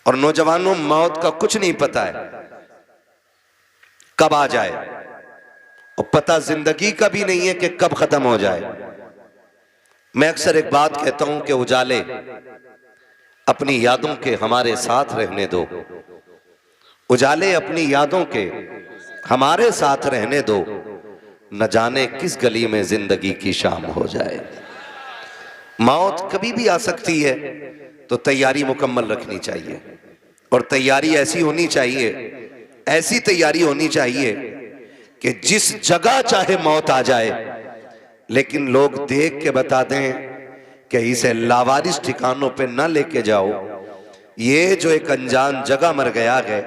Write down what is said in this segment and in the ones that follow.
और नौजवानों, मौत का कुछ नहीं पता है कब आ जाए, और पता जिंदगी का भी नहीं है कि कब खत्म हो जाए। मैं अक्सर एक बात कहता हूं कि उजाले अपनी यादों के हमारे साथ रहने दो, उजाले अपनी यादों के हमारे साथ रहने दो, न जाने किस गली में जिंदगी की शाम हो जाए। मौत कभी भी आ सकती है, तो तैयारी मुकम्मल रखनी चाहिए, और तैयारी ऐसी होनी चाहिए, ऐसी तैयारी होनी चाहिए कि जिस जगह चाहे मौत आ जाए, लेकिन लोग देख के बता दें कि इसे लावारिस ठिकानों पे ना लेके जाओ, ये जो एक अनजान जगह मर गया है,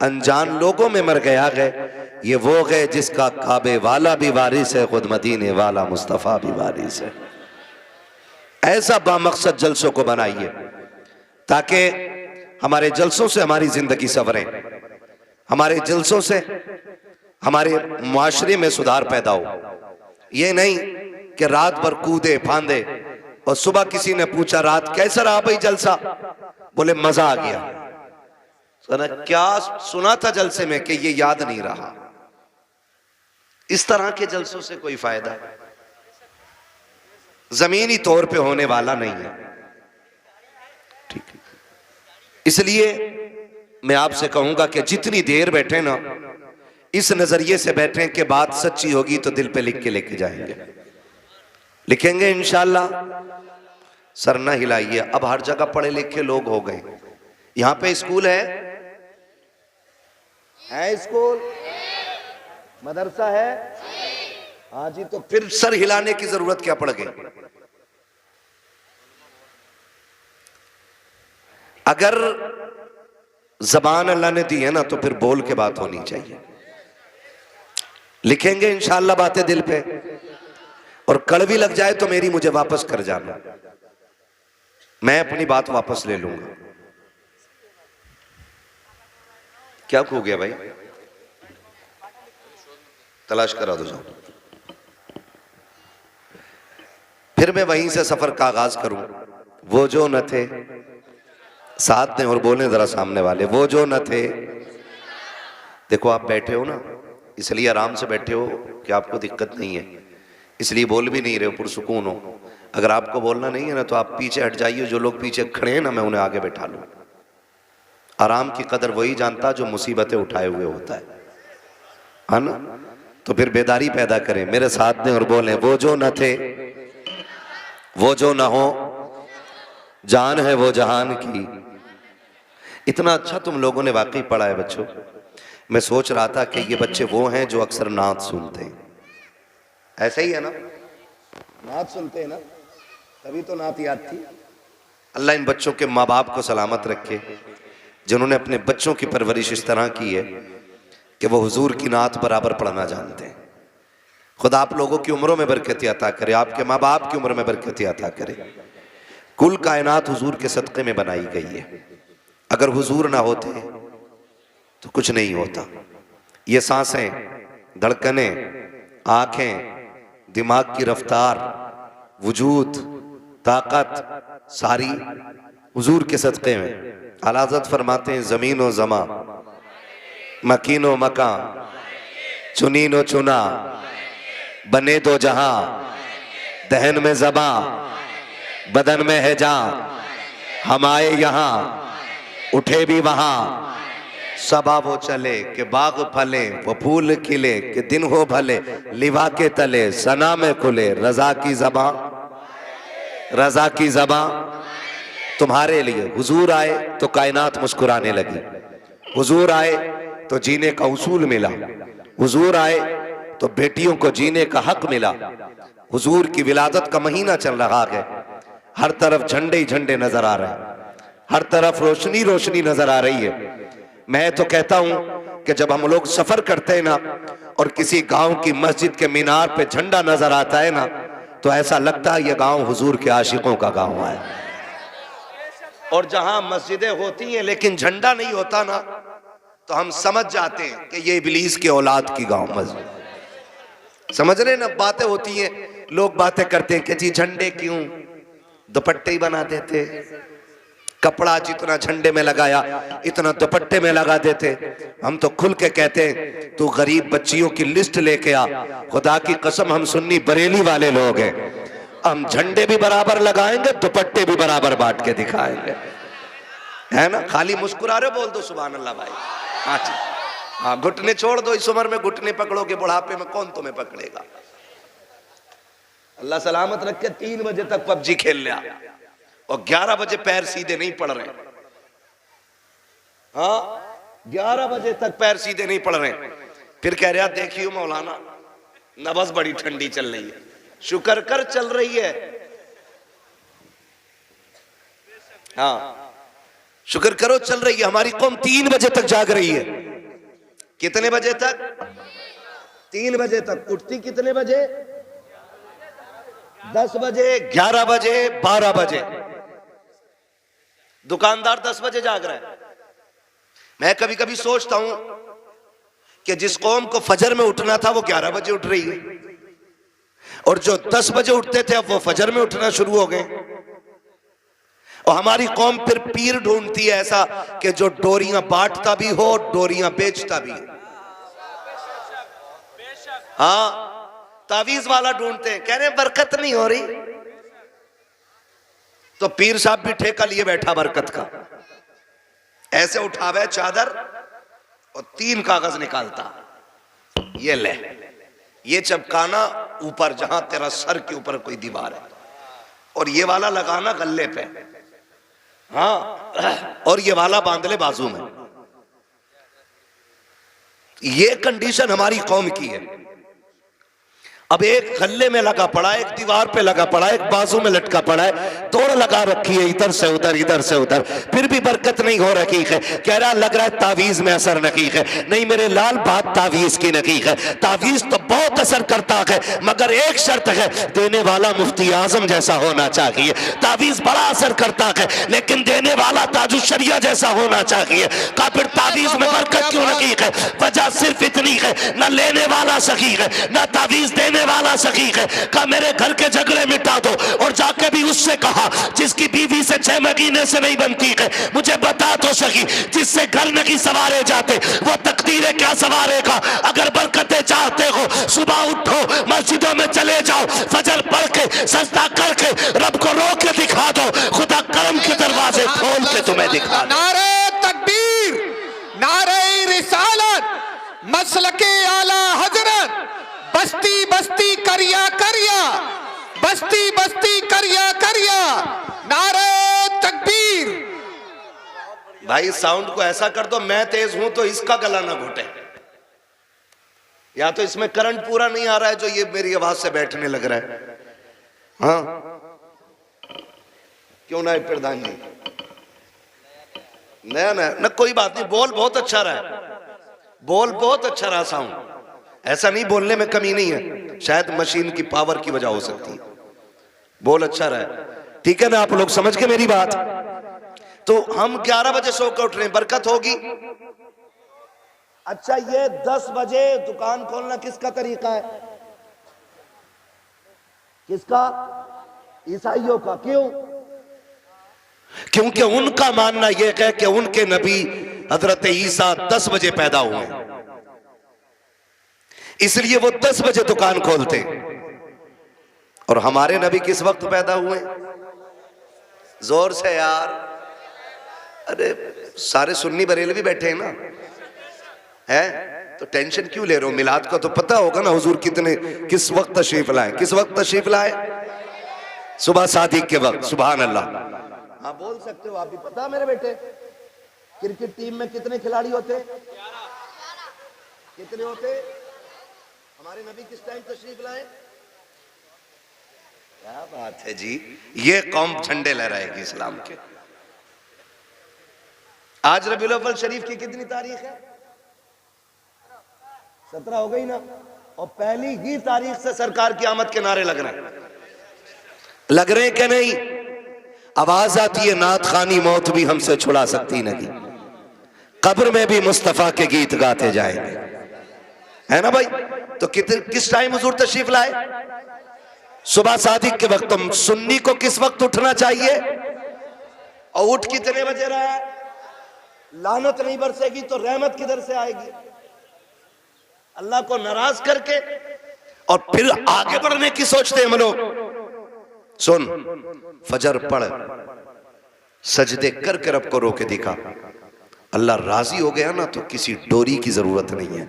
अनजान लोगों में मर गया है, ये वो है जिसका काबे वाला भी वारिस है, खुद मदीने वाला मुस्तफा भी वारिस है। ऐसा बामकसद जलसों को बनाइए ताकि हमारे जलसों से हमारी जिंदगी संवरे, हमारे जलसों से हमारे मुआशरे में सुधार पैदा हो। ये नहीं कि रात भर कूदे फांदे और सुबह किसी ने पूछा रात कैसा रहा भाई जलसा, बोले मजा आ गया। सुना क्या सुना था जलसे में कि ये याद नहीं रहा। इस तरह के जलसों से कोई फायदा जमीनी तौर पे होने वाला नहीं है। ठीक है, इसलिए मैं आपसे कहूंगा कि जितनी देर बैठे ना, इस नजरिए से बैठे कि बात सच्ची होगी तो दिल पे लिख के लेके जाएंगे, लिखेंगे इंशाल्लाह। सर ना हिलाइए, अब हर जगह पढ़े लिखे लोग हो गए। यहां पे स्कूल है स्कूल, मदरसा है, हाँ जी, तो फिर सर हिलाने की जरूरत क्या पड़ गई। अगर जबान अल्लाह ने दी है ना, तो फिर बोल के बात होनी चाहिए। लिखेंगे इंशाल्लाह बातें दिल पे, और कड़वी लग जाए तो मेरी मुझे वापस कर जाना, मैं अपनी बात वापस ले लूंगा। क्या खो गया भाई, तलाश करा दो जाओ। फिर मैं वहीं से सफर का आगाज करूं। वो जो न थे, साथ दें और बोलें जरा सामने वाले, वो जो न थे। देखो आप बैठे हो ना, इसलिए आराम से बैठे हो कि आपको दिक्कत नहीं है, इसलिए बोल भी नहीं रहे हो, पुरसुकून हो। अगर आपको बोलना नहीं है ना, तो आप पीछे हट जाइए। जो लोग पीछे खड़े हैं ना, मैं उन्हें आगे बैठा लूं। आराम की कदर वही जानता जो मुसीबतें उठाए हुए होता है ना। तो फिर बेदारी पैदा करें, मेरे साथ दें और बोलें, वो जो न थे, वो जो न हो, जान है वो जहान की। इतना अच्छा तुम लोगों ने वाकई पढ़ा है बच्चों। मैं सोच रहा था कि ये बच्चे वो हैं जो अक्सर नात सुनते हैं, ऐसा ही है ना, नात सुनते हैं ना, तभी तो नात याद थी। अल्लाह इन बच्चों के माँ बाप को सलामत रखे, जिन्होंने अपने बच्चों की परवरिश इस तरह की है कि वो हुजूर की नात बराबर पढ़ना जानते हैं। खुदा आप लोगों की उम्रों में बरकत अता करे, आपके माँ बाप की उम्र में बरकत अता करे। कुल कायनात हुजूर के सदक़े में बनाई गई है। अगर हुजूर ना होते तो कुछ नहीं होता। ये सांसें, धड़कनें, आंखें, दिमाग की रफ्तार, वजूद, ताकत सारी हुजूर के सदक़े में। आला हज़रत फरमाते हैं, ज़मीन व ज़मा, मकीन व मकां, चुनीन व चुना, बने दो जहां, दहन में ज़बा, बदन में है जां, हम आए यहाँ, उठे भी वहां, सबा वो चले कि बाग फले, वो फूल खिले कि दिन हो भले, लिवा के तले सना में खुले, रजा की ज़बां, रजा की ज़बां तुम्हारे लिए। हुजूर आए तो कायनात मुस्कुराने लगी, हुजूर आए तो जीने का उसूल मिला, हुजूर आए तो बेटियों को जीने का हक मिला। हुजूर की विलादत का महीना चल रहा है, हर तरफ झंडे ही झंडे नजर आ रहे हैं, हर तरफ रोशनी रोशनी नजर आ रही है। मैं तो कहता हूं कि जब हम लोग सफर करते हैं ना, और किसी गांव की मस्जिद के मीनार पे झंडा नजर आता है ना, तो ऐसा लगता है ये गांव हुजूर के आशिकों का गांव है। और जहां मस्जिदें होती हैं लेकिन झंडा नहीं होता ना, तो हम समझ जाते हैं कि ये इब्लीस के औलाद की गांव मस्जिद। समझ रहे ना, बातें होती हैं, लोग बातें करते हैं कि जी झंडे क्यों, दुपट्टे ही बना देते, कपड़ा जितना झंडे में लगाया इतना दुपट्टे में लगा देते। हम तो खुल के कहते हैं तू गरीब बच्चियों की लिस्ट लेके आ, खुदा की कसम हम सुन्नी बरेली वाले लोग हैं, हम झंडे भी बराबर लगाएंगे, दुपट्टे भी बराबर बांट के दिखाएंगे, है ना। खाली मुस्कुरा रहे, बोल दो सुभान अल्लाह भाई। हाँ जी, हाँ, घुटने छोड़ दो, इस उम्र में घुटने पकड़ोगे, बुढ़ापे में कौन तुम्हें पकड़ेगा। अल्लाह सलामत रखे। 3 बजे तक पबजी खेल लिया और 11 बजे पैर सीधे नहीं पड़ रहे। हाँ, 11 बजे तक पैर सीधे नहीं पड़ रहे। फिर कह रहा देखियो मौलाना नबज बड़ी ठंडी चल रही है, शुक्र कर चल रही है। हाँ, शुक्र करो चल रही है। हमारी कौम 3 बजे तक जाग रही है। कितने बजे तक? 3 बजे तक। उठती कितने बजे? 10 बजे, 11 बजे, 12 बजे। दुकानदार 10 बजे जाग रहा है। मैं कभी कभी सोचता हूं कि जिस कौम को फजर में उठना था वो 11 बजे उठ रही है, और जो 10 बजे उठते थे अब वो फजर में उठना शुरू हो गए। और हमारी कौम फिर पीर ढूंढती है ऐसा कि जो डोरियां बांटता भी हो, डोरियां बेचता भी हो। हाँ, तावीज वाला ढूंढते हैं, कह रहे हैं बरकत नहीं हो रही, तो पीर साहब भी ठेका लिए बैठा बरकत का। ऐसे उठावे चादर और 3 कागज निकालता, ये ले, ये चपकाना ऊपर जहां तेरा सर के ऊपर कोई दीवार है, और ये वाला लगाना गले पे, हाँ, और ये वाला बांध ले बाजू में। ये कंडीशन हमारी कौम की है। अब एक गले में लगा पड़ा है, एक दीवार पे लगा पड़ा है, एक बाजू में लटका पड़ा है, दौड़ लगा रखी है इधर से उधर, इधर से उधर, फिर भी बरकत नहीं हो रखी है। कह रहा लग रहा है तावीज में असर नहीं है। नहीं मेरे लाल, बात तावीज की नहीं है। तावीज तो बहुत असर करता है, मगर एक शर्त है, देने वाला मुफ्ती आजम जैसा होना चाहिए। तावीज बड़ा असर करता है लेकिन देने वाला ताजुशरिया जैसा होना चाहिए। का फिर तावीज में बरकत क्यों नहीं है? वजह सिर्फ इतनी है, न लेने वाला सही है, न तावीज देने वाला सही है। का मेरे घर के झगड़े मिटा दो, और जाके भी उससे कहा जिसकी बीवी से 6 महीने से नहीं बनती है, मुझे बता तो सही, जिससे घर नहीं सवारे जाते वो तकदीरें क्या सवारेगा। अगर बरकतें चाहते हो सुबह उठो, मस्जिदों में चले जाओ, फजर पढ़ के सजदा करके रब को रो के दिखा दो, खुदा करम के दरवाजे खोल के तुम्हें दिखा दो। नारे तकबीर, नारे रिसालत, मसलके आला हजरत, बस्ती बस्ती करिया करिया, बस्ती बस्ती करिया करिया, नारे तकबीर। भाई साउंड को ऐसा कर दो, मैं तेज हूं तो इसका गला ना घुटे, या तो इसमें करंट पूरा नहीं आ रहा है जो ये मेरी आवाज से बैठने लग रहा है। हाँ, क्यों ना प्रधान जी? नया नया ना, कोई बात नहीं, बोल बहुत अच्छा रहा, बोल बहुत अच्छा रहा साउंड, ऐसा नहीं बोलने में कमी नहीं है, शायद मशीन की पावर की वजह हो सकती है, बोल अच्छा रहा। ठीक है ना, आप लोग समझ के मेरी बात। तो हम 11 बजे सो के उठ रहे हैं, बरकत होगी। अच्छा, ये 10 बजे दुकान खोलना किसका तरीका है? किसका? ईसाइयों का। क्यों? क्योंकि उनका मानना यह है कि उनके नबी हजरत ईसा 10 बजे पैदा हुए, इसलिए वो 10 बजे दुकान खोलते। और हमारे नबी किस वक्त पैदा हुए? जोर से यार, अरे सारे सुन्नी बरेलवी बैठे हैं ना, है तो टेंशन क्यों ले रहे हो? मिलाद का तो पता होगा ना हुजूर किस वक्त तशरीफ लाए, किस वक्त तशरीफ लाए? सुबह सादिक के वक्त। सुभान अल्लाह। हाँ, बोल सकते हो आप भी। पता मेरे बेटे, क्रिकेट टीम में कितने खिलाड़ी होते? 11। कितने होते? हमारे नबी किस टाइम तशरीफ लाए? क्या बात है जी, ये कौम झंडे लहराएगी इस्लाम के। आज रबीउल अव्वल शरीफ की कितनी तारीख है? 17 हो गई ना, और पहली ही तारीख से सरकार की आमद के नारे लग रहे हैं कि नहीं? आवाज आती है नात खानी मौत भी हमसे छुड़ा सकती नहीं, कब्र में भी मुस्तफा के गीत गाते जाएंगे, है ना भाई? तो किस टाइम हुजूर तशरीफ लाए? सुबह सादिक के वक्त। तुम सुन्नी को किस वक्त उठना चाहिए? और उठ कितने बजे रहा है? लानत नहीं बरसेगी तो रहमत किधर से आएगी? अल्लाह को नाराज करके और फिर आगे बढ़ने की सोचते हैं हम लोग। सुन, फजर पढ़, सजदे करके रब को रोके दिखा। अल्लाह राजी हो गया ना तो किसी डोरी की जरूरत नहीं है,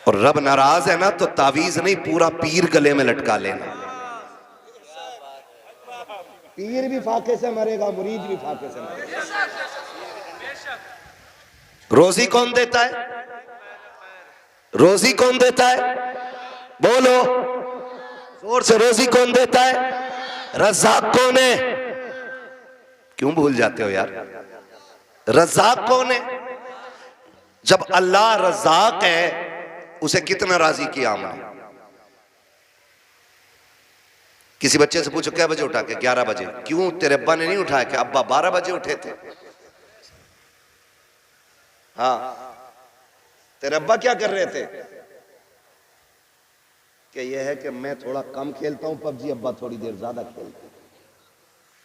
और रब नाराज है ना तो तावीज नहीं, पूरा पीर गले में लटका लेना। पीर भी फाके से मरेगा, मुरीद भी फाके से मरेगा। रोजी कौन देता है? रोजी कौन देता है? बोलो जोर से, रोजी कौन देता है? रज़्ज़ाक़ कौन है? क्यों भूल जाते हो यार? रज़्ज़ाक़ कौन है? जब अल्लाह रज़्ज़ाक़ है, उसे कितना राजी किया हमने? किसी बच्चे से पूछो क्या बजे उठा के? 11 बजे। क्यों? तेरे अब्बा ने नहीं उठाया? कि अब्बा 12 बजे उठे थे। हाँ, तेरे अब्बा क्या कर रहे थे? कि यह है कि मैं थोड़ा कम खेलता हूं पबजी, अब्बा थोड़ी देर ज्यादा खेलते हैं।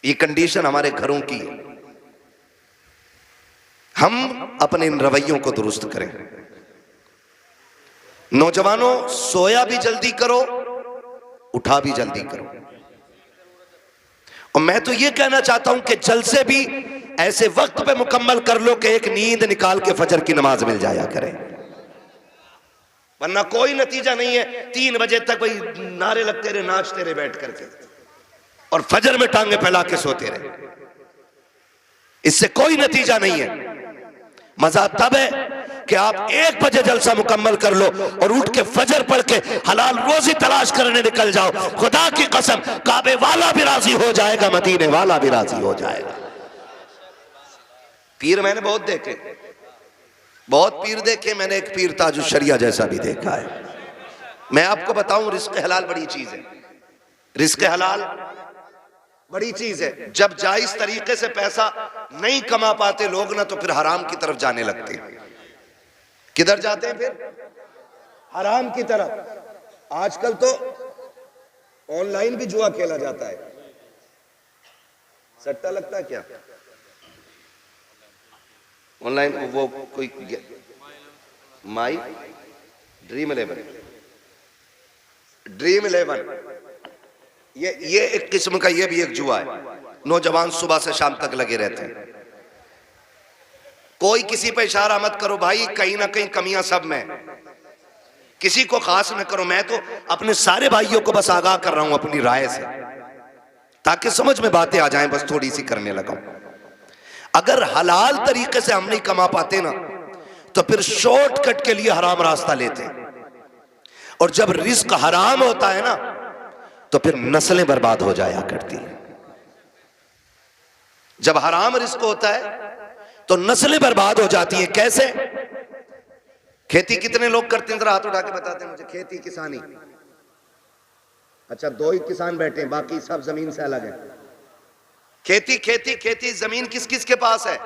ये कंडीशन हमारे घरों की है। हम अपने इन रवैयों को दुरुस्त करें। नौजवानों, सोया भी जल्दी करो, उठा भी जल्दी करो। और मैं तो ये कहना चाहता हूं कि जलसे भी ऐसे वक्त पे मुकम्मल कर लो कि एक नींद निकाल के फजर की नमाज मिल जाया करे, वरना कोई नतीजा नहीं है। 3 बजे तक भाई नारे लगते रहे, नाचते रहे बैठ करके, और फजर में टांगे फैला के सोते रहे। इससे कोई नतीजा नहीं है। मजा तब है कि आप 1 बजे जलसा मुकम्मल कर लो और उठ के फजर पढ़ के हलाल रोजी तलाश करने निकल जाओ। खुदा की कसम, काबे वाला भी राजी हो जाएगा, मदीने वाला भी राजी हो जाएगा। पीर मैंने बहुत देखे, बहुत पीर देखे। मैंने एक पीर ताजुश शरिया जैसा भी देखा है। मैं आपको बताऊं, रिस्क हलाल बड़ी चीज है। रिस्क हलाल बड़ी चीज है। जब जायज तरीके से पैसा नहीं कमा पाते लोग ना, तो फिर हराम की तरफ जाने लगते हैं। किधर जाते हैं फिर? हराम की तरफ। आजकल तो ऑनलाइन भी जुआ खेला जाता है। सट्टा लगता है क्या ऑनलाइन? वो कोई माई ड्रीम 11 ये एक किस्म का, ये भी एक जुआ है। नौजवान सुबह से शाम तक लगे रहते हैं। कोई किसी पे इशारा मत करो भाई, कहीं ना कहीं कमियां सब में। किसी को खास न करो। मैं तो अपने सारे भाइयों को बस आगाह कर रहा हूं अपनी राय से, ताकि समझ में बातें आ जाएं। बस थोड़ी सी करने लगा। अगर हलाल तरीके से हम नहीं कमा पाते ना, तो फिर शॉर्टकट के लिए हराम रास्ता लेते हैं। और जब रिस्क हराम होता है ना, तो फिर नस्लें बर्बाद हो जाया करती हैं। जब हराम रिस्क होता है तो नस्लें बर्बाद हो जाती हैं। कैसे? खेती कितने लोग करते हैं? जरा हाथ उठा के बताते हैं मुझे। खेती, किसानी। अच्छा, 2 ही किसान बैठे हैं, बाकी सब जमीन से अलग है। खेती खेती खेती, जमीन किस किस के पास है?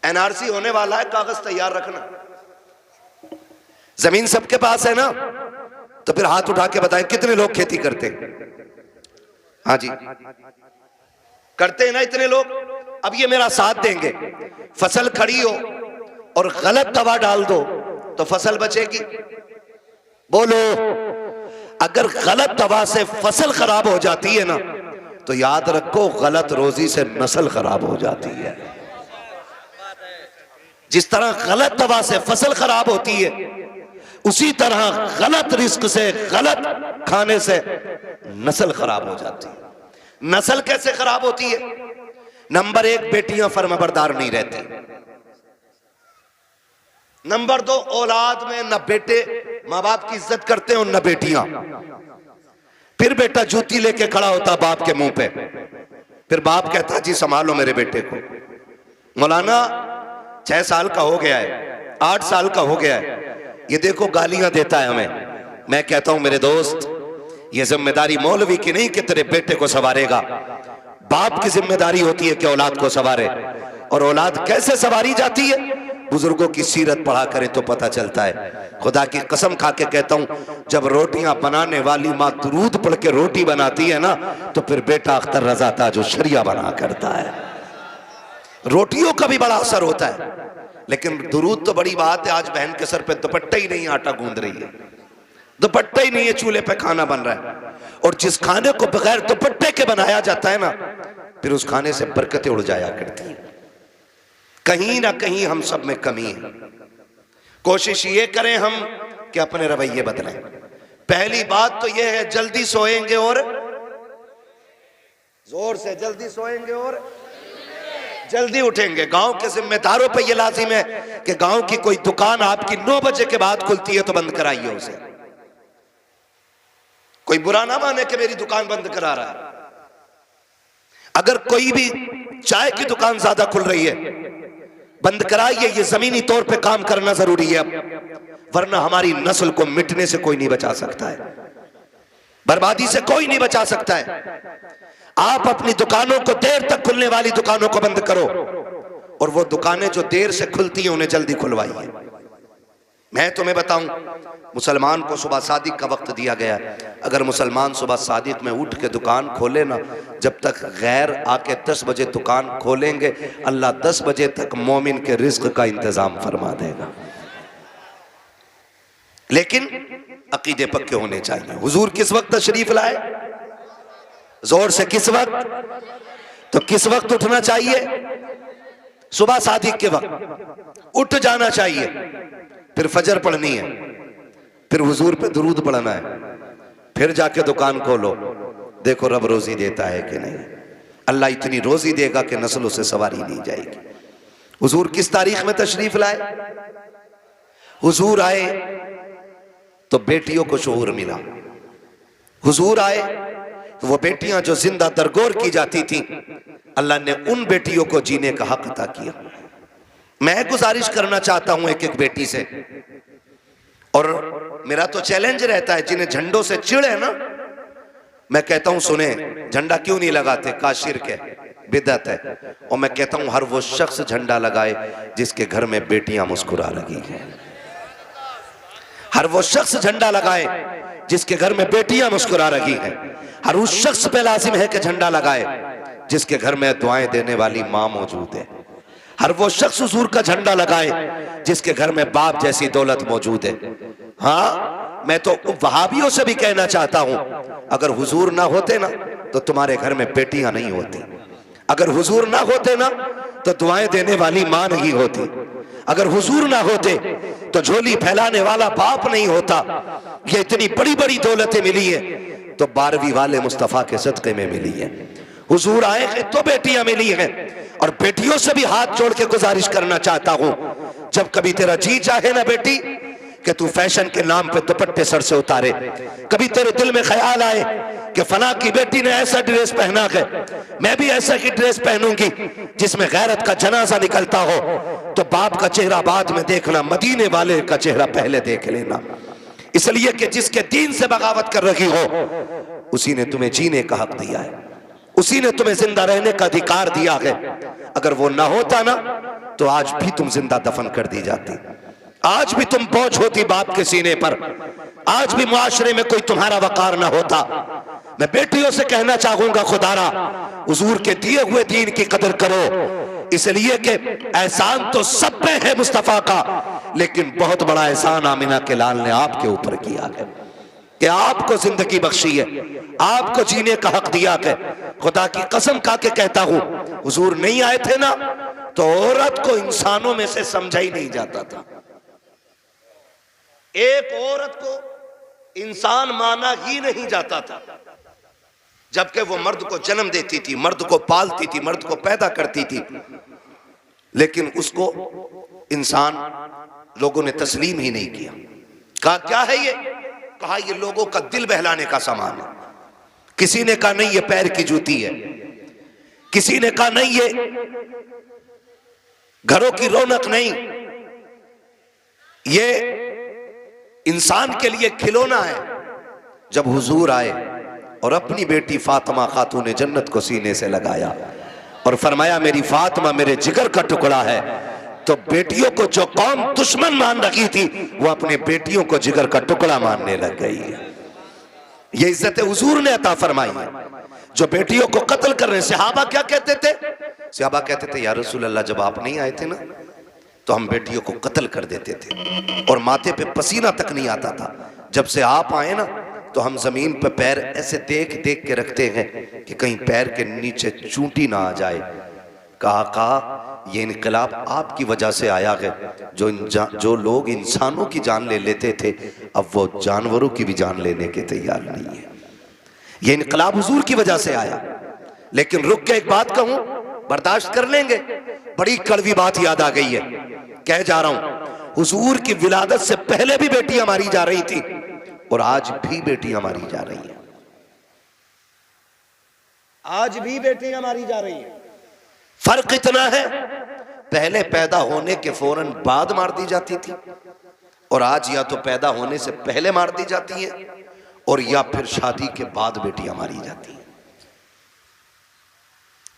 एनआरसी होने वाला है, कागज तैयार रखना। जमीन सबके पास है ना? तो फिर हाथ उठा के बताएं कितने लोग खेती करते हैं? हाँ जी, करते हैं ना इतने लोग। अब ये मेरा साथ देंगे। फसल खड़ी हो और गलत दवा डाल दो तो फसल बचेगी? बोलो। अगर गलत दवा से फसल खराब हो जाती है ना, तो याद रखो गलत रोजी से नस्ल खराब हो जाती है। जिस तरह गलत दवा से फसल खराब होती है, उसी तरह गलत रिस्क से, गलत खाने से नस्ल खराब हो जाती है। नस्ल कैसे खराब होती है? नंबर 1, बेटियां फर्माबरदार नहीं रहती। नंबर 2, औलाद में न बेटे माँ बाप की इज्जत करते हैं और न बेटियां। फिर बेटा जूती लेके खड़ा होता बाप के मुंह पे, फिर बाप कहता जी संभालो मेरे बेटे को। मौलाना 6 साल का हो गया है, 8 साल का हो गया है, ये देखो गालियां देता है हमें। मैं कहता हूं मेरे दोस्त, ये जिम्मेदारी मौलवी की नहीं कि तेरे बेटे को संवारेगा। बाप की जिम्मेदारी होती है कि औलाद को संवारे। और औलाद कैसे संवारी जाती है? बुजुर्गों की सीरत पढ़ा करें तो पता चलता है। खुदा की कसम खा के कहता हूं, जब रोटियां बनाने वाली माँ दुरूद पढ़ के रोटी बनाती है ना, तो फिर बेटा अख्तर रजा था जो शरिया बना करता है। रोटियों का भी बड़ा असर होता है, लेकिन दुरूद तो बड़ी बात है। आज बहन के सर पे दुपट्टा ही नहीं, आटा गूंद रही है, दुपट्टा ही नहीं है, चूल्हे पे खाना बन रहा है। और जिस खाने को बगैर दुपट्टे के बनाया जाता है ना, फिर उस खाने से बरकतें उड़ जाया करती है। कहीं ना कहीं हम सब में कमी है। कोशिश ये करें हम कि अपने रवैये बदलें। पहली बात तो यह है, जल्दी सोएंगे और जोर से जल्दी सोएंगे और जल्दी उठेंगे। गांव के जिम्मेदारों पर यह लाजिम है कि गांव की कोई दुकान आपकी 9 बजे के बाद खुलती है तो बंद कराइए उसे। कोई बुरा ना माने कि मेरी दुकान बंद करा रहा है। अगर कोई भी चाय की दुकान ज्यादा खुल रही है, बंद कराइए। ये जमीनी तौर पे काम करना जरूरी है, वरना हमारी नस्ल को मिटने से कोई नहीं बचा सकता है, बर्बादी से कोई नहीं बचा सकता है। आप अपनी दुकानों को, देर तक खुलने वाली दुकानों को बंद करो, और वो दुकानें जो देर से खुलती हैं उन्हें जल्दी खुलवाइए। मैं तुम्हें बताऊं, मुसलमान को सुबह सादिक का वक्त दिया गया है। अगर मुसलमान सुबह सादिक में उठ के दुकान खोले ना, जब तक गैर आके 10 बजे दुकान खोलेंगे, अल्लाह 10 बजे तक मोमिन के रिज्क का इंतजाम फरमा देगा। लेकिन अकीदे पक्के होने चाहिए। हुजूर किस वक्त तशरीफ लाए? जोर से किस वक्त? तो किस वक्त उठना चाहिए? सुबह सादिक के वक्त उठ जाना चाहिए। फिर फजर पढ़नी है, फिर हुजूर पे दुरूद पढ़ना है, फिर जाके दुकान खोलो। देखो रब रोजी देता है कि नहीं। अल्लाह इतनी रोजी देगा कि नस्लों से सवारी नहीं जाएगी। हुजूर किस तारीख में तशरीफ लाए? हुजूर आए तो बेटियों को शऊर मिला। हुजूर आए तो वो बेटियां जो जिंदा दरगोर की जाती थी, अल्लाह ने उन बेटियों को जीने का हक अता किया। मैं गुजारिश करना चाहता हूं एक एक बेटी से, और मेरा तो चैलेंज रहता है, जिन्हें झंडों से चिढ़ है ना, मैं कहता हूं सुने, झंडा क्यों नहीं लगाते? का शिर्क है, बिदअत है। और मैं कहता हूं हर वो शख्स झंडा लगाए जिसके घर में बेटियां मुस्कुरा रही हैं। हर वो शख्स झंडा लगाए जिसके घर में बेटियां मुस्कुरा रही हैं। हर उस शख्स पे लाजिम है कि झंडा लगाए जिसके घर में दुआएं देने वाली मां मौजूद है। हर वो शख्स हुजूर का झंडा लगाए जिसके घर में बाप जैसी दौलत मौजूद है। हाँ, मैं तो वहाबियों से भी कहना चाहता हूं, अगर हुजूर ना होते ना तो तुम्हारे घर में बेटियां नहीं होती। अगर हुजूर ना होते ना तो दुआएं देने वाली मां नहीं होती। अगर हुजूर ना होते तो झोली फैलाने वाला बाप नहीं होता। ये इतनी बड़ी बड़ी दौलतें मिली है तो 12वीं वाले मुस्तफा के सदक़े में मिली है। हुजूर आए हैं तो बेटियां मिली हैं। और बेटियों से भी हाथ जोड़ के गुजारिश करना चाहता हूं, जब कभी तेरा जी चाहे ना बेटी कि तू फैशन के नाम पे दुपट्टे सर से उतारे, कभी तेरे दिल में ख्याल आए कि फला की बेटी ने ऐसा ड्रेस पहना है, मैं भी ऐसा की ड्रेस पहनूंगी जिसमें गैरत का जनाजा निकलता हो, तो बाप का चेहरा बाद में देखना, मदीने वाले का चेहरा पहले देख लेना। इसलिए कि जिसके दीन से बगावत कर रही हो, उसी ने तुम्हें जीने का हक दिया है, उसी ने तुम्हें जिंदा रहने का अधिकार दिया है। अगर वो ना होता ना तो आज भी तुम जिंदा दफन कर दी जाती, आज भी तुम बोझ होती बाप के सीने पर, आज भी मुआशरे में कोई तुम्हारा वकार ना होता। मैं बेटियों से कहना चाहूंगा, खुदारा हुजूर के दिए हुए दीन की कदर करो, इसलिए कि एहसान तो सब पे है मुस्तफा का, लेकिन बहुत बड़ा एहसान आमिना के लाल ने आपके ऊपर किया है कि आपको जिंदगी बख्शी है, आपको जीने का हक दिया है। खुदा की कसम खा के कहता हूं, हुजूर नहीं आए थे ना तो औरत को इंसानों में से समझा ही नहीं जाता था। एक औरत को इंसान माना ही नहीं जाता था, जबकि वो मर्द को जन्म देती थी, मर्द को पालती थी, मर्द को पैदा करती थी, लेकिन उसको इंसान लोगों ने तस्लीम ही नहीं किया। कहा क्या है ये? कहा ये लोगों का दिल बहलाने का सामान है। किसी ने कहा नहीं ये पैर की जूती है, किसी ने कहा नहीं ये घरों की रौनक नहीं, ये इंसान के लिए खिलौना है। जब हुजूर आए और अपनी बेटी फातिमा खातून जन्नत को सीने से लगाया और फरमाया मेरी फातिमा मेरे जिगर का टुकड़ा है, तो बेटियों को जो कौम दुश्मन मान रखी थी वो अपने बेटियों को जिगर का टुकड़ा मानने लग गई है। ये इज्जत हुजूर ने अता फरमाई है। जो बेटियों को कत्ल कर रहे, सहाबा क्या कहते थे? सहाबा कहते थे या रसूल अल्लाह, जब आप नहीं आए थे ना तो हम बेटियों को कत्ल कर देते थे और माथे पे पसीना तक नहीं आता था। जब से आप आए ना तो हम जमीन पे पैर ऐसे देख देख के रखते हैं कि कहीं पैर के नीचे चूंटी ना आ जाए। कहा ये इनकलाब आपकी वजह से आया है। जो लोग इंसानों की जान ले लेते थे अब वो जानवरों की भी जान लेने के तैयार नहीं है। ये इनकलाब हुजूर की वजह से आया। लेकिन रुक के एक बात कहूं, बर्दाश्त कर लेंगे। बड़ी कड़वी बात याद आ गई है, कह जा रहा हूं। हुजूर की विलादत से पहले भी बेटियां मारी जा रही थी और आज भी बेटियां मारी जा रही हैं। आज भी बेटियां मारी जा रही हैं। फर्क इतना है, पहले पैदा होने के फौरन बाद मार दी जाती थी और आज या तो पैदा होने से पहले मार दी जाती है और या फिर शादी के बाद बेटियां मारी जाती हैं।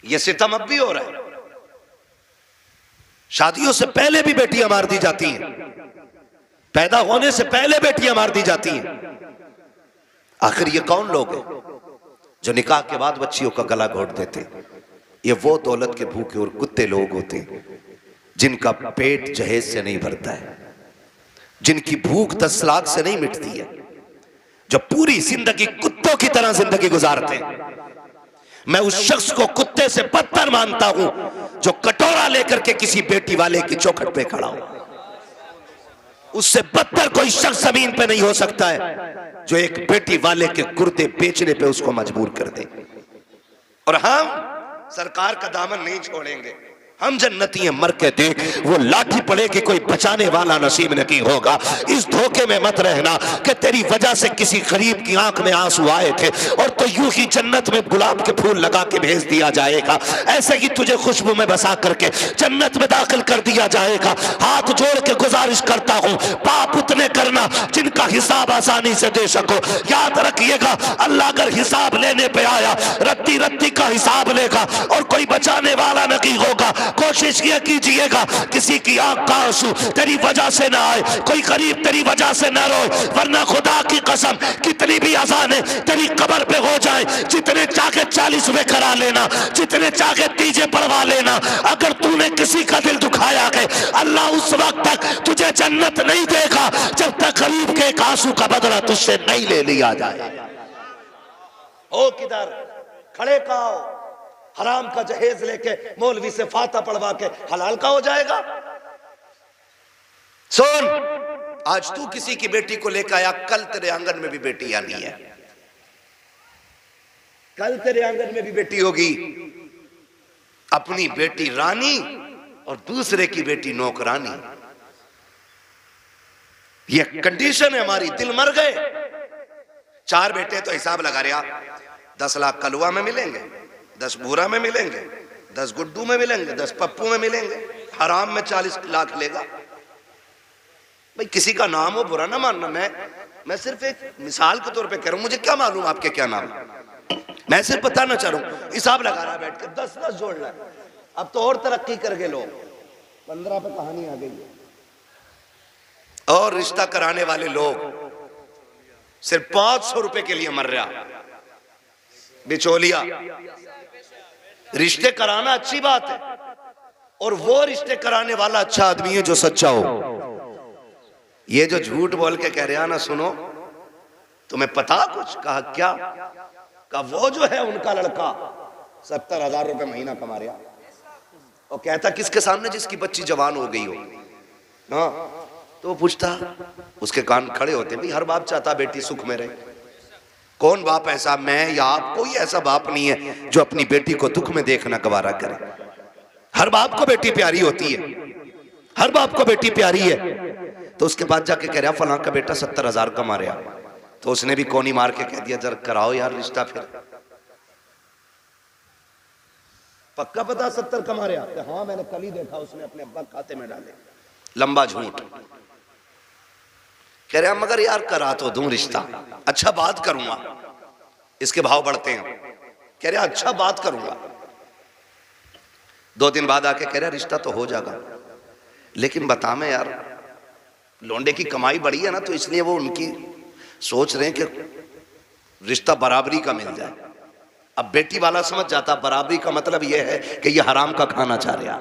यह सितम अब भी हो रहा है। शादियों से पहले भी बेटियां मार दी जाती हैं, पैदा होने से पहले बेटियां मार दी जाती हैं। आखिर ये कौन लोग हैं जो निकाह के बाद बच्चियों का गला घोट देते? ये वो दौलत के भूखे और कुत्ते लोग होते हैं जिनका पेट जहेज से नहीं भरता है, जिनकी भूख 10 लाख से नहीं मिटती है, जो पूरी जिंदगी कुत्तों की तरह जिंदगी गुजारते हैं। मैं उस शख्स को कुत्ते से बदतर मानता हूं जो कटोरा लेकर के किसी बेटी वाले की चौखट पे खड़ा हो। उससे बदतर कोई शख्स जमीन पे नहीं हो सकता है जो एक बेटी वाले के गुर्दे बेचने पे उसको मजबूर कर दे। और हम सरकार का दामन नहीं छोड़ेंगे। हम जन्नती हैं, मर के देख, वो लाठी पड़े कि कोई बचाने वाला नसीब नहीं होगा। इस धोखे में मत रहना कि तेरी वजह से किसी गरीब की आंख में आंसू आए थे और तो यूं ही जन्नत में गुलाब के फूल लगा के भेज दिया जाएगा, ऐसे ही तुझे खुशबू में बसा करके जन्नत में दाखिल कर दिया जाएगा। हाथ जोड़ के गुजारिश करता हूं, पाप उतने करना जिनका हिसाब आसानी से दे सको। याद रखिएगा, अल्लाह अगर हिसाब लेने पे आया रत्ती रत्ती का हिसाब लेगा और कोई बचाने वाला नहीं होगा। कोशिश ये कीजिएगा किसी की आंख का आंसू तेरी वजह से ना आए, कोई गरीब तेरी वजह से ना रोए, वरना खुदा की कसम कितनी भी आसाने तेरी कब्र पे हो जाए, जितने चाहे 40वें करा लेना, जितने चाहे तीजे पढ़वा लेना, अगर तूने किसी का दिल दुखाया है अल्लाह उस वक्त तक तुझे जन्नत नहीं देगा जब तक गरीब के एक आंसू का बदला तुझसे नहीं ले लिया जाए। ओ किधर खड़े का हराम का जहेज लेके मौलवी से फाता पढ़वा के हलाल का हो जाएगा। सुन, आज तू किसी की बेटी को लेकर आया, कल तेरे आंगन में भी बेटी आनी है, कल तेरे आंगन में भी बेटी होगी। अपनी बेटी रानी और दूसरे की बेटी नौकरानी, यह कंडीशन है हमारी। दिल मर गए। 4 बेटे तो हिसाब लगा रहा, 10 लाख कलुआ में मिलेंगे, 10 बूरा में मिलेंगे, 10 गुड्डू में मिलेंगे, 10 पप्पू में मिलेंगे, हराम में 40 लाख लेगा। भाई किसी का नाम हो बुरा ना मानना, मैं सिर्फ एक मिसाल के तौर पे कह रहा हूं। मुझे क्या मालूम आपके क्या नाम, मैं सिर्फ बताना चाह रहा हूं। हिसाब लगा रहा बैठ कर 10-10 जोड़ रहा। अब तो और तरक्की कर गए लोग, 15 पे कहानी आ गई है। और रिश्ता कराने वाले लोग सिर्फ 500 रुपए के लिए मर रहा। बिचौलिया, रिश्ते कराना अच्छी बात है और वो रिश्ते कराने वाला अच्छा आदमी है जो सच्चा हो। ये जो झूठ बोल के कह रहा ना, सुनो तुम्हें पता कुछ? कहा क्या? कहा वो जो है उनका लड़का 70,000 रुपए महीना कमा रहा। और कहता किसके सामने? जिसकी बच्ची जवान हो गई हो ना। तो वो पूछता, उसके कान खड़े होते, भाई हर बाप चाहता बेटी सुख में रहे। कौन बाप ऐसा, मैं या आप? कोई ऐसा बाप नहीं है जो अपनी बेटी को दुख में देखना गवारा करे। हर बाप को बेटी प्यारी होती है, हर बाप को बेटी प्यारी है। तो उसके बाद जाके कह रहा फलां का बेटा 70,000 कमा रहा। तो उसने भी कोनी मार के कह दिया, जरा कराओ यार रिश्ता। फिर पक्का पता 70 कमा रहा? हाँ मैंने कल ही देखा, उसने अपने अब्बा खाते में डाले। लंबा झूठ। कह रहा मगर यार करा तो दूं रिश्ता, अच्छा बात करूंगा। इसके भाव बढ़ते हैं। कह रहा अच्छा बात करूंगा। 2 दिन बाद आके कह रहा रिश्ता तो हो जाएगा। लेकिन बता मैं यार, लौंडे की कमाई बढ़ी है ना, तो इसलिए वो उनकी सोच रहे हैं कि रिश्ता बराबरी का मिल जाए। अब बेटी वाला समझ जाता बराबरी का मतलब यह है कि ये हराम का खाना चाह रहा।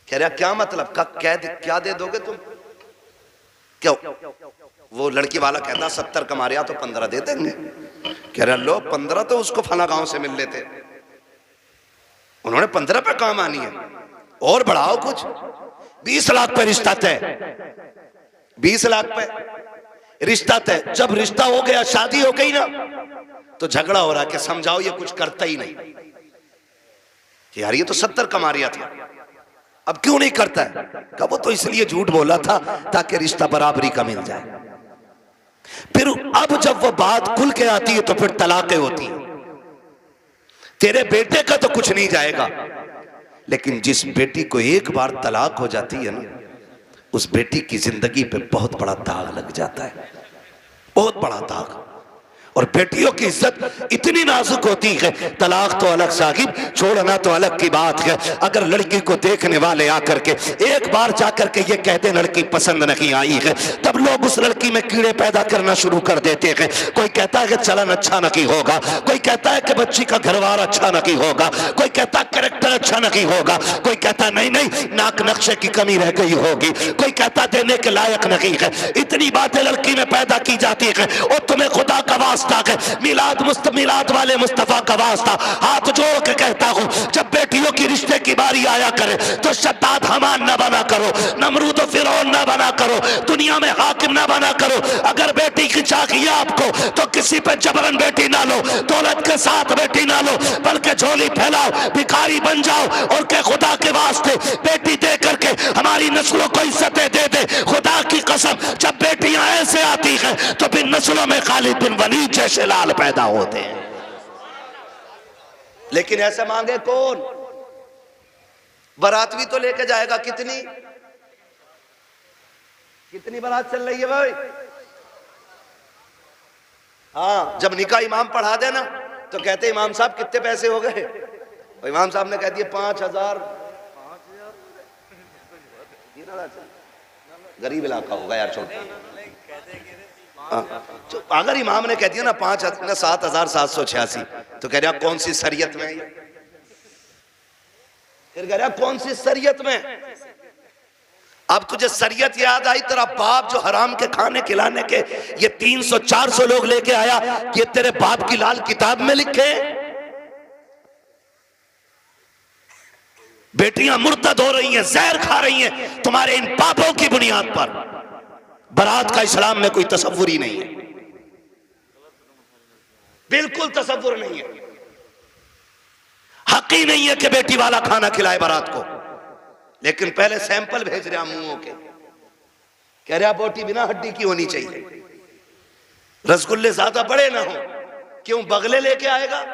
कह रहा क्या मतलब का, क्या दे दोगे तुम? क्यों? वो लड़की वाला कहता 70 कमा रहा तो 15 दे देंगे। कह रहा लो 15 तो उसको फला गांव से मिल लेते, उन्होंने 15 पे काम आनी है, और बढ़ाओ कुछ। 20 लाख पे रिश्ता तय, 20 लाख पे रिश्ता तय। जब रिश्ता हो गया, शादी हो गई ना, तो झगड़ा हो रहा कि समझाओ ये कुछ करता ही नहीं। कि यार ये तो 70 कमा रहा था, अब क्यों नहीं करता है? कहा वो तो इसलिए झूठ बोला था ताकि रिश्ता बराबरी का मिल जाए। फिर अब जब वो बात खुल के आती है तो फिर तलाकें होती हैं। तेरे बेटे का तो कुछ नहीं जाएगा, लेकिन जिस बेटी को एक बार तलाक हो जाती है ना, उस बेटी की जिंदगी पे बहुत बड़ा दाग लग जाता है, बहुत बड़ा दाग। और बेटियों की इज्जत इतनी नाजुक होती है, तलाक तो अलग साहिब, छोड़ना तो अलग की बात है। अगर लड़की को देखने वाले आकर के एक बार जाकर के ये कहते लड़की पसंद नहीं आई है, तब लोग उस लड़की में कीड़े पैदा करना शुरू कर देते हैं। कोई कहता है कि चलन अच्छा नहीं होगा, कोई कहता है कि बच्ची का घरवार अच्छा नहीं होगा, कोई कहता है कैरेक्टर अच्छा नहीं होगा, कोई कहता नहीं नहीं नाक नक्शे की कमी रह गई होगी, कोई कहता देने के लायक नहीं है। इतनी बातें लड़की में पैदा की जाती है। और तुम्हें खुदा का वास्ता है, मिलाद वाले मुस्तफा का वास्ता हाथ जोड़ के कहता हूं, जब बेटियों की रिश्ते की बारी आया करे तो शद्दाद हमान न बना करो, नमरूद फिरौन न बना करो, दुनिया में हाकिम न बना करो। अगर बेटी की चाहिए आपको तो किसी पे जबरन बेटी ना लो, दौलत के साथ बेटी ना लो, बल्कि झोली फैलाओ, भिखारी बन जाओ और के खुदा के वास्ते बेटी दे करके हमारी नस्लों को इज्जतें दे दे। खुदा की कसम, जब बेटियां ऐसे आती हैं तो फिर नस्लों में खालिद बिन वलीद जैसे लाल पैदा होते हैं। लेकिन ऐसे मांगे कौन? बारात भी तो लेके जाएगा। कितनी बारात चल रही है भाई? हाँ, जब निकाह इमाम पढ़ा देना तो कहते इमाम साहब कितने पैसे हो गए? इमाम साहब ने कह दिए 5,000। गरीब इलाका होगा यार, छोटा। तो अगर इमाम ने कह दिया ना 7,786, तो कह रहा कौन सी शरीयत में? फिर कह रहा कौन सी शरीयत में? अब तुझे शरीयत याद आई, तेरा बाप जो हराम के खाने खिलाने के ये 300-400 लोग लेके आया, ये तेरे बाप की लाल किताब में लिखे? बेटियां मुर्तद हो रही हैं, जहर खा रही हैं तुम्हारे इन पापों की बुनियाद पर। बारात का इस्लाम में कोई तसव्वुर ही नहीं है, बिल्कुल तसव्वुर नहीं है। हक ही नहीं है कि बेटी वाला खाना खिलाए बारात को। लेकिन पहले सैंपल भेज रहा मुंहों के, कह रहा बोटी बिना हड्डी की होनी चाहिए, रसगुल्ले ज्यादा बड़े ना हो। क्यों? बगले लेके आएगा।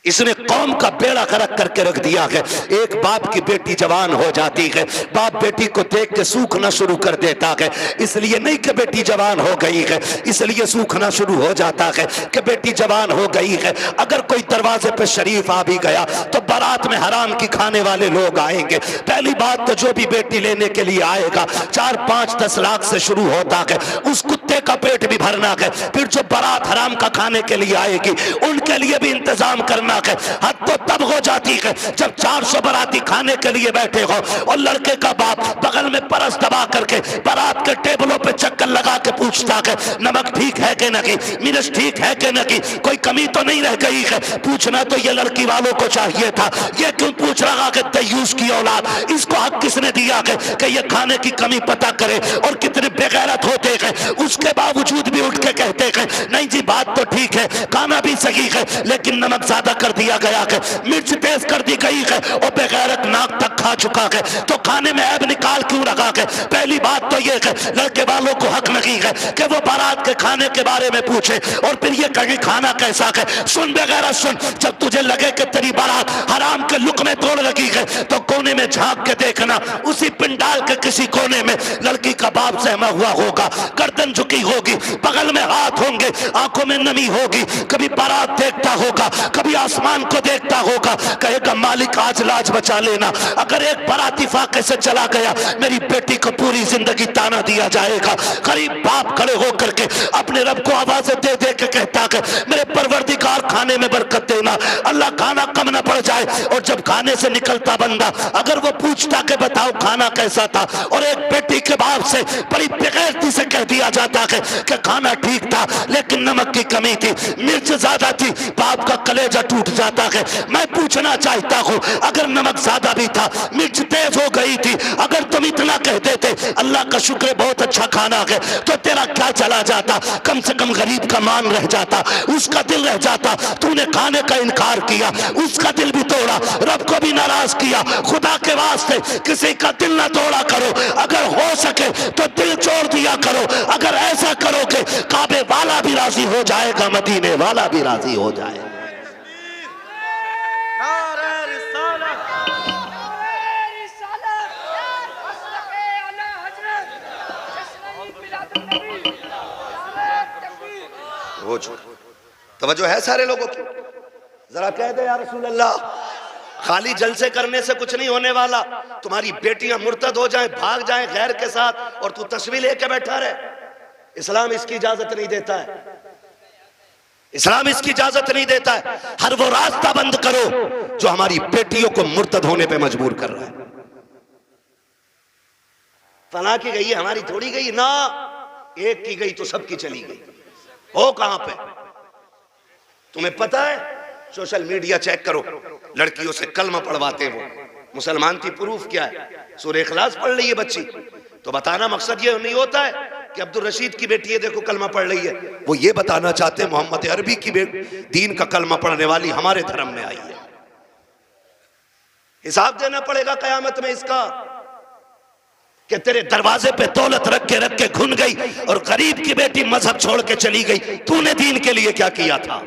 इसने कौम का बेड़ा गर्क करके रख दिया है। एक बाप की बेटी जवान हो जाती है, बाप बेटी को देख के सूखना शुरू कर देता है। इसलिए नहीं कि बेटी जवान हो गई है, इसलिए सूखना शुरू हो जाता है कि बेटी जवान हो गई है। अगर कोई दरवाजे पे शरीफ आ भी गया तो बारात में हराम की खाने वाले लोग आएंगे। पहली बात तो जो भी बेटी लेने के लिए आएगा 4-5-10 लाख से शुरू होता है, उस कुत्ते का पेट भी भरना है। फिर जो बारात हराम का खाने के लिए आएगी उनके लिए भी इंतजाम करना है। हद तो तब हो जाती है जब 400 बाराती खाने के लिए बैठे हो और लड़के का बाप बगल में परस दबा करके बारात के टेबलों पे चक्कर लगा के पूछता है नमक ठीक है कि नहीं, मिर्च ठीक है कि नहीं, कोई कमी तो नहीं रह गई है। पूछना तो ये लड़की वालों को चाहिए था, ये क्यों पूछ रहा कि दयूस की औलाद, इसको हक किसने दिया है कि ये खाने की कमी पता करे? और कितने बेगैरत होते हैं, उसके बावजूद भी उठ के कहते हैं नहीं जी बात तो ठीक है, खाना भी सही है, लेकिन नमक ज्यादा कर दिया गया है, मिर्च तेज कर दी गई है और बेगैरत नाक तक खा चुका है, तो खाने में ऐब निकाल क्यों रखा है? पहली बात तो ये है लड़के वालों को हक नहीं है कि वो बारात के खाने के बारे में पूछे और फिर ये कहे खाना कैसा है। सुन बेगैरत सुन, जब तुझे लगे कि तेरी बारात हराम के लुकमे तोड़ लगी है तो कोने में झांक के देखना, उसी पिंडाल के किसी कोने में लड़की का बाप सहमा हुआ होगा, गर्दन झुकी होगी, बगल में हाथ होंगे, आंखों में नमी होगी, कभी बारात देखता होगा, कभी आसमान को देखता होगा, कहेगा मालिक आज लाज बचा लेना। अगर एक बाराती फाके से चला गया, मेरी बेटी को पूरी जिंदगी ताना दिया जाएगा। गरीब बाप खड़े होकर के अपने रब को आवाजें दे दे के कहता है मेरे परवरदिगार खाने में बरकत देना, अल्लाह खाना कम ना पड़ जाए। और जब खाने से निकलता बंदा अगर वो पूछता कि बताओ खाना कैसा था, और एक बेटी के बाप से बड़ी बेगैरती से कह दिया जाता है कि खाना ठीक था लेकिन नमक की कमी थी, मिर्च ज्यादा थी, बाप का कलेजा टूट जाता है। मैं पूछना चाहता हूं, अगर नमक ज्यादा भी था, मिर्च तेज हो गई थी, अगर तुम इतना कह देते अल्लाह का शुक्र बहुत अच्छा खाना है, तो तेरा क्या चला जाता? कम से कम गरीब का मान रह जाता, उसका दिल रह जाता। तूने खाने का इनकार किया, उसका दिल भी तोड़ा, रब को भी नाराज किया। खुदा के वास्ते किसी का दिल ना तोड़ा करो, अगर हो सके तो दिल छोड़ दिया करो। अगर ऐसा करोगे काबे वाला भी राजी हो जाएगा, मदीने वाला भी राजी हो जाएगा। तवज्जो है सारे लोगों की? जरा कह दे या रसूल अल्लाह। खाली जलसे करने से कुछ नहीं होने वाला। तुम्हारी बेटियां मुर्तद हो जाएं, भाग जाएं गैर के साथ, और तू तस्वीर लेके बैठा रहे, इस्लाम इसकी इजाजत नहीं देता है। इस्लाम इसकी इजाजत नहीं देता है। हर वो रास्ता बंद करो जो हमारी बेटियों को मुर्तद होने पे मजबूर कर रहा है। फला की गई है, हमारी थोड़ी गई ना, एक की गई तो सबकी चली गई। हो कहां पे? तुम्हें पता है, सोशल मीडिया चेक करो, लड़कियों से कलमा पढ़वाते वो मुसलमान थी, प्रूफ क्या है? सूरह इखलास पढ़ रही है बच्ची, तो बताना मकसद ये नहीं होता है कि अब्दुल रशीद की बेटी है देखो कलमा पढ़ रही है। वो ये बताना चाहते हैं मोहम्मद अरबी की दीन का कलमा पढ़ने वाली हमारे धर्म में आई है। हिसाब देना पड़ेगा कयामत में इसका, कि तेरे दरवाजे पे दौलत रख के घुन गई और गरीब की बेटी मजहब छोड़ के चली गई। तूने दीन के लिए क्या किया था?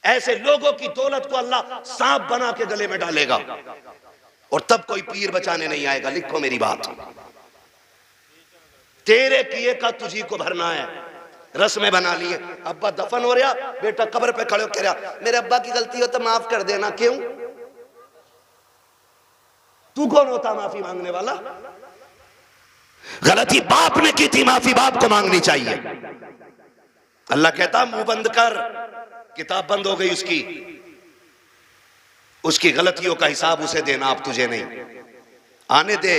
ऐसे लोगों की दौलत को अल्लाह सांप बना के गले में डालेगा, और तब कोई पीर बचाने नहीं आएगा। लिखो मेरी बात, तेरे किए का तुझी को भरना है। रस्में बना लिए, अब्बा दफन हो रहा, बेटा कब्र पे खड़े हो कह रहा मेरे अब्बा की गलती हो तो माफ कर देना। क्यों? तू कौन होता माफी मांगने वाला? गलती बाप ने की थी, माफी बाप को मांगनी चाहिए। अल्लाह कहता मुंह बंद कर, किताब बंद हो गई उसकी गलतियों का हिसाब उसे देना, अब तुझे नहीं। आने दे,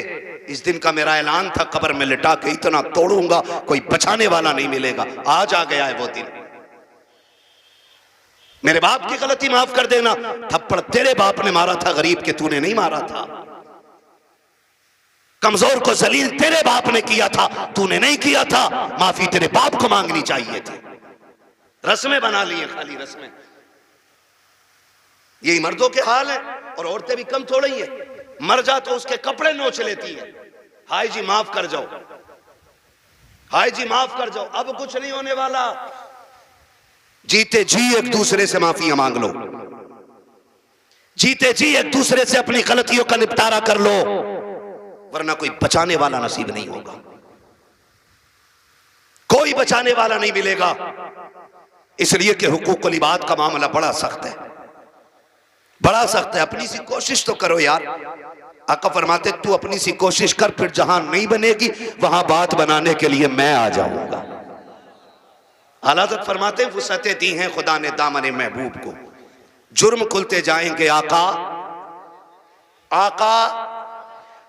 इस दिन का मेरा ऐलान था, कब्र में लिटा के इतना तोड़ूंगा कोई बचाने वाला नहीं मिलेगा। आज आ गया है वो दिन। मेरे बाप की गलती माफ कर देना। थप्पड़ तेरे बाप ने मारा था गरीब के, तूने नहीं मारा था। कमजोर को जलील तेरे बाप ने किया था, तूने नहीं किया था। माफी तेरे बाप को मांगनी चाहिए थी। रस्में बना लिए, खाली रस्में। यही मर्दों के हाल है, और औरतें भी कम थोड़ी है। मर जा तो उसके कपड़े नोच लेती है। हाय जी माफ कर जाओ, हाय जी माफ कर जाओ, अब कुछ नहीं होने वाला। जीते जी एक दूसरे से माफियां मांग लो, जीते जी एक दूसरे से अपनी गलतियों का निपटारा कर लो, वरना कोई बचाने वाला नसीब नहीं होगा, कोई बचाने वाला नहीं मिलेगा। इसलिए कि हुकूकुल इबाद का मामला बड़ा सख्त है, बड़ा सख्त है। अपनी सी कोशिश तो करो यार। आका फरमाते तू अपनी सी कोशिश कर, फिर जहां नहीं बनेगी वहां बात बनाने के लिए मैं आ जाऊंगा। आला हज़रत फरमाते वुसअतें दी हैं खुदा ने दामन महबूब को, जुर्म खुलते जाएंगे आका। आका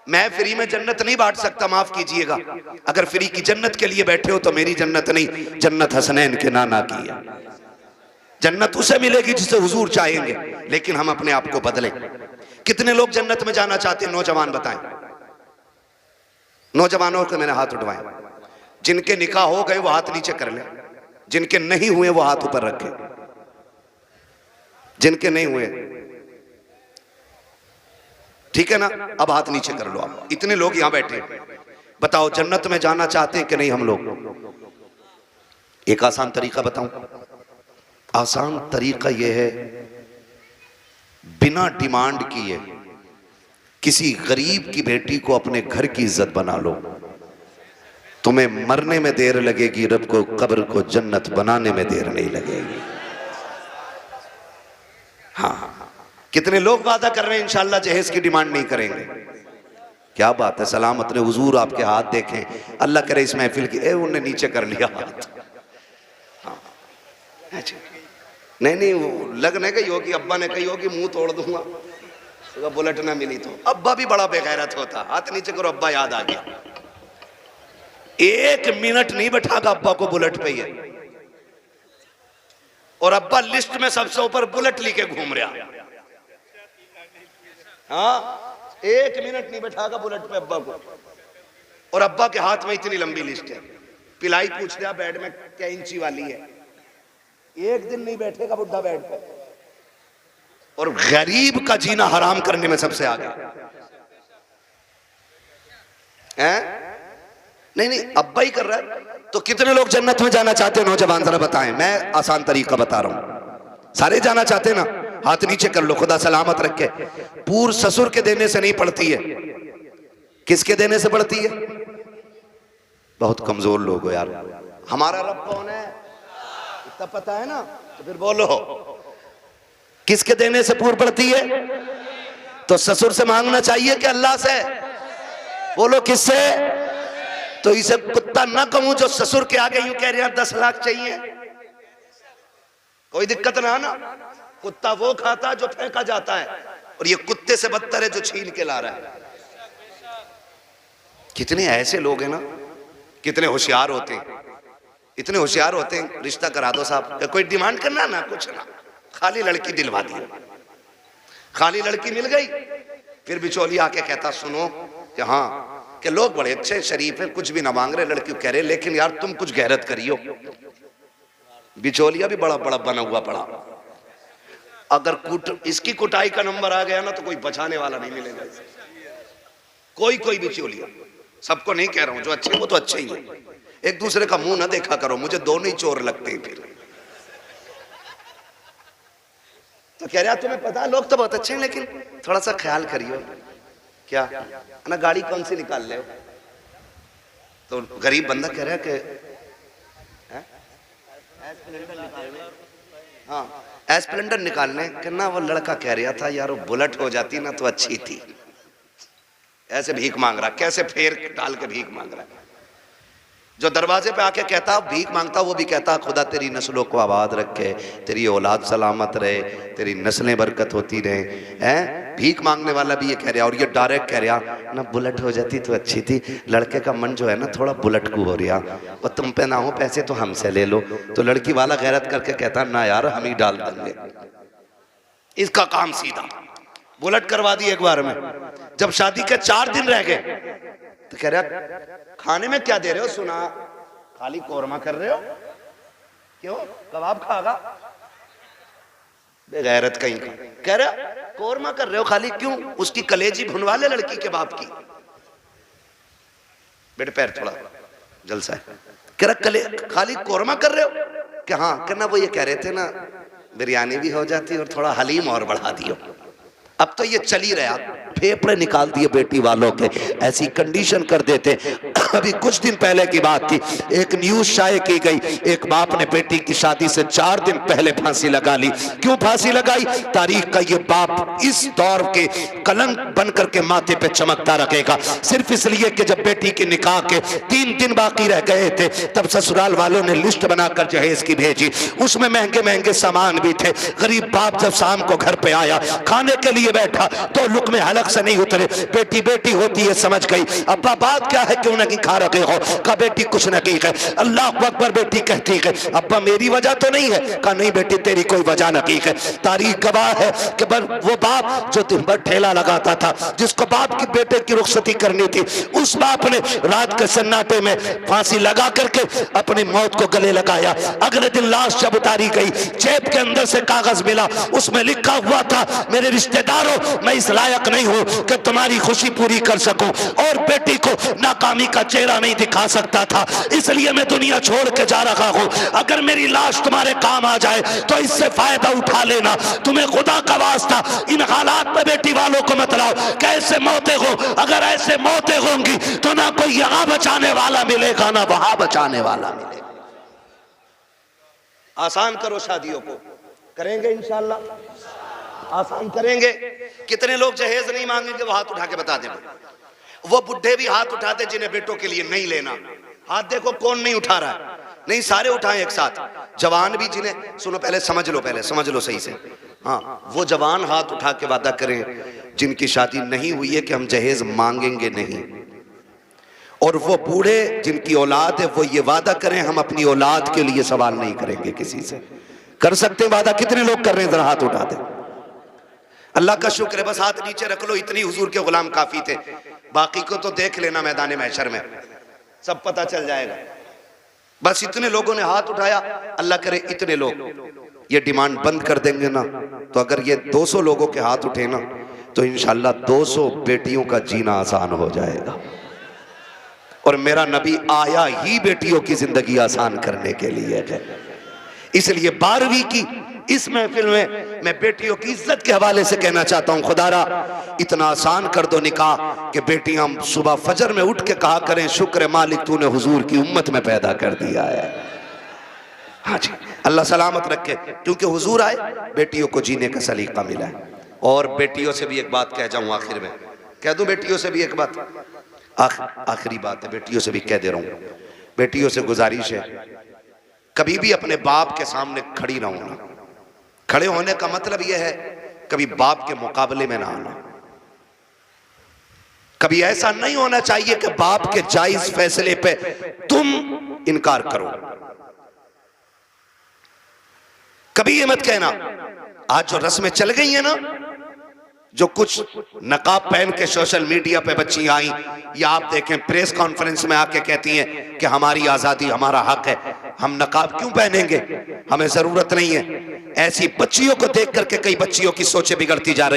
मैं फ्री में जन्नत नहीं बांट सकता, माफ कीजिएगा। अगर फ्री की जन्नत के लिए बैठे हो तो मेरी जन्नत नहीं, जन्नत हसनैन के नाना की है। जन्नत उसे मिलेगी जिसे हुजूर चाहेंगे, लेकिन हम अपने आप को बदलें। कितने लोग जन्नत में जाना चाहते हैं? नौजवान बताएं। नौजवानों को मैंने हाथ उठवाए। जिनके निकाह हो गए वो हाथ नीचे कर ले, जिनके नहीं हुए वो हाथ ऊपर रखे। जिनके नहीं हुए ठीक है ना, अब हाथ नीचे कर लो आप। इतने लोग यहां बैठे, बताओ जन्नत में जाना चाहते हैं कि नहीं हम लोग? एक आसान तरीका बताऊं। आसान तरीका यह है, बिना डिमांड किए किसी गरीब की बेटी को अपने घर की इज्जत बना लो। तुम्हें मरने में देर लगेगी, रब को कब्र को जन्नत बनाने में देर नहीं लगेगी। कितने लोग वादा कर रहे हैं इंशाल्लाह जहेज की डिमांड नहीं करेंगे। क्या बात है, सलामत ने हुजूर आपके हाथ देखें, अल्लाह करे इस महफिल की। उन्होंने नीचे कर लिया हाथ। हाँ। नहीं वो लगने गई होगी, अब्बा ने कही होगी मुंह तोड़ दूंगा तो बुलेट ना मिली तो। अब्बा भी बड़ा बेगैरत होता, हाथ नीचे करो, अब्बा याद आ गया। 1 मिनट नहीं बैठागा अब्बा को बुलेट पे ही, और अब्बा लिस्ट में सबसे ऊपर बुलेट लेके घूम रहा। हाँ, 1 मिनट नहीं बैठागा बुलेट पे अब्बा को, और अब्बा के हाथ में इतनी लंबी लिस्ट है। पिलाई पूछ रहा बेड में क्या इंची वाली है, 1 दिन नहीं बैठेगा बुढ़ा बेड पे। और गरीब का जीना हराम करने में सबसे आगे हैं? नहीं अब्बा ही कर रहा है। तो कितने लोग जन्नत में जाना चाहते हैं नौजवान, जरा बताएं। मैं आसान तरीका बता रहा हूं, सारे जाना चाहते हैं ना? हाथ नीचे कर लो, खुदा सलामत रखे। पूर ससुर के देने से नहीं पड़ती है, किसके देने से पड़ती है? बहुत कमजोर लोग हो यार। हमारा रब कौन है इतना पता है ना? तो फिर बोलो किसके देने से पूर पड़ती है? तो ससुर से मांगना चाहिए कि अल्लाह से? बोलो किससे? तो इसे कुत्ता ना कहूं जो ससुर के आगे यूं कह रहे हैं 10 लाख चाहिए, कोई दिक्कत ना ना। कुत्ता वो खाता जो फेंका जाता है, और ये कुत्ते से बदतर है जो छीन के ला रहा है। कितने ऐसे लोग हैं ना, कितने होशियार होते हैं, इतने होशियार होते हैं। रिश्ता करा दो साहब, कोई डिमांड करना ना, कुछ ना, खाली लड़की दिलवा दी। खाली लड़की मिल गई, फिर बिचौलिया आके कहता सुनो कि हाँ कि लोग बड़े अच्छे शरीफ हैं, कुछ भी ना मांग रहे, लड़की कह रहे लेकिन यार तुम कुछ गैरत करियो। बिचौलिया भी बड़ा बड़ा बना हुआ पड़ा। अगर इसकी कुटाई का नंबर आ गया ना तो कोई बचाने वाला नहीं मिलेगा। कोई बिचौलिया, सबको नहीं कह रहा हूं, जो अच्छे वो तो अच्छे ही है। एक दूसरे का मुंह ना देखा करो, मुझे दोनों ही चोर लगते हैं। फिर तो कह रहा तुम्हें पता है लोग तो बहुत अच्छे हैं, लेकिन थोड़ा सा ख्याल करियो। क्या ना, गाड़ी कौन सी निकाल ले? तो गरीब बंदा कह रहा है कि हाँ एस्प्लेंडर निकालने के ना। वो लड़का कह रहा था यार वो बुलेट हो जाती ना तो अच्छी थी। ऐसे भीख मांग रहा, कैसे फेर डाल के भीख मांग रहा है। जो दरवाजे पे आके कहता भीख मांगता, वो भी कहता खुदा तेरी नस्लों को आबाद रखे, तेरी औलाद सलामत रहे, तेरी नस्लें बरकत होती रहे। हैं? भीख मांगने वाला भी ये कह रहा, और ये डायरेक्ट कह रहा ना बुलेट हो जाती तो अच्छी थी। लड़के का मन जो है ना थोड़ा बुलेट को हो रहा, और तुम पे ना हो पैसे तो हमसे ले लो। तो लड़की वाला गैरत करके कहता ना यार हम ही डाल देंगे। इसका काम सीधा बुलेट करवा दी एक बार में। जब शादी के 4 दिन रह गए तो कह रहा खाने में क्या दे रहे हो? सुना खाली कोरमा कर रहे हो, क्यों कबाब खागा? बेगैरत कहीं का। कह रहा कोरमा कर रहे हो खाली, क्यों? उसकी कलेजी भुनवा ले लड़की के बाप की। बेटे पैर थोड़ा जलसा है। कह रहा खाली कोरमा कर रहे हो? क्या हाँ कहना, वो ये कह रहे थे ना बिरयानी भी हो जाती और थोड़ा हलीम और बढ़ा दियो। अब तो ये चल ही रहा, फेफड़े निकाल दिए बेटी वालों के, ऐसी कंडीशन कर देते। अभी कुछ दिन पहले की बात थी, एक न्यूज शाये की गई, एक बाप ने बेटी की शादी से 4 दिन पहले फांसी लगा ली। क्यों फांसी लगाई? तारीख का ये बाप इस दौर के कलंक बन करके माथे पे चमकता रखेगा, सिर्फ इसलिए कि जब बेटी के निकाह के 3 दिन बाकी रह गए थे तब ससुराल वालों ने लिस्ट बनाकर जहेज की भेजी। उसमें महंगे महंगे सामान भी थे। गरीब बाप जब शाम को घर पे आया, खाने के लिए बैठा तो लुक़्मे हलक से नहीं उतरे। बेटी बेटी होती है, समझ गई। अब्बा बात क्या है, क्यों नहीं खा रखे हो? कहा बेटी कुछ नहीं है। अल्लाह अकबर। बेटी कहती है अब्बा मेरी वजह तो नहीं है? कहा नहीं बेटी तेरी कोई वजह नहीं है। तारीख गवाह है कि वो बाप जो दिन भर ठेला लगाता था, जिसको बाप की बेटे की रुखसती करनी थी, उस बाप ने रात के सन्नाटे में फांसी लगा करके अपनी मौत को गले लगाया। अगले दिन लाश जब उतारी गई, जेब के अंदर से कागज मिला, उसमें लिखा हुआ था मेरे रिश्तेदारों मैं इस लायक नहीं हूं कि तुम्हारी खुशी पूरी कर सकूं, और बेटी को नाकामी का चेहरा नहीं दिखा सकता था, इसलिए मैं दुनिया छोड़ के जा रहा हूं। अगर मेरी लाश तुम्हारे काम आ जाए तो इससे फायदा उठा लेना। तुम्हें खुदा का वास्ता इन हालात में बेटी वालों को मत लाओ। कैसे मौतें हो, अगर ऐसे मौतें होंगी तो ना कोई यहां बचाने वाला मिलेगा ना वहां बचाने वाला मिलेगा। आसान करो शादियों को, करेंगे इंशाल्लाह। आसान करेंगे। कितने लोग जहेज नहीं मांगेंगे वो हाथ उठा के बता दें। वो बुढ़े भी हाथ उठाते जिन्हें बेटों के लिए नहीं लेना, हाथ देखो कौन नहीं उठा रहा है। नहीं सारे उठाएं एक साथ। जवान भी जिन्हें, सुनो पहले समझ लो, पहले समझ लो सही से। हाँ, वो जवान हाथ उठा के वादा करें जिनकी शादी नहीं हुई है कि हम जहेज मांगेंगे नहीं। और वो बूढ़े जिनकी औलाद है वो ये वादा करें हम अपनी औलाद के लिए सवाल नहीं करेंगे किसी से। कर सकते हैं वादा? कितने लोग कर रहे हैं? जरा हाथ उठा दें। अल्लाह का शुक्र है, बस हाथ नीचे रख लो, इतनी हुजूर के गुलाम काफी थे। बाकी को तो देख लेना मैदान महशर में, सब पता चल जाएगा। बस इतने लोगों ने हाथ उठाया, अल्लाह करे इतने लोग ये डिमांड बंद कर देंगे ना, तो अगर ये 200 लोगों के हाथ उठे ना तो इंशाल्लाह 200 बेटियों का जीना आसान हो जाएगा। और मेरा नबी आया ही बेटियों की जिंदगी आसान करने के लिए है। इसलिए 12वीं की इस महफिल में मैं बेटियों की इज्जत के हवाले से कहना चाहता हूं, खुदारा इतना आसान कर दो निकाह कि बेटियां सुबह फजर में उठ के कहा करें शुक्र है मालिक तूने हुजूर की उम्मत में पैदा कर दिया है। हाँ जी, अल्लाह सलामत रखे, क्योंकि हुजूर आए बेटियों को जीने का सलीका मिला है। और बेटियों से भी एक बात कह जाऊं आखिर में, कह दूं बेटियों से भी एक बात, आखिरी बात है, बेटियों से भी कह दे रहा हूं। बेटियों से गुजारिश है, कभी भी अपने बाप के सामने खड़ी ना होना। खड़े होने का मतलब यह है कभी बाप के मुकाबले में ना आना। कभी ऐसा नहीं होना चाहिए कि बाप के जायज फैसले पे तुम इनकार करो। कभी ये मत कहना। आज जो रस्में चल गई है ना, जो कुछ नकाब पहन के सोशल मीडिया पे बच्ची आई, या आप देखें प्रेस कॉन्फ्रेंस में आके कहती हैं कि हमारी आजादी हमारा हक है, हम नकाब क्यों पहनेंगे, हमें जरूरत नहीं है। ऐसी बच्चियों को देख करके कई बच्चियों की सोचें बिगड़ती जा रही।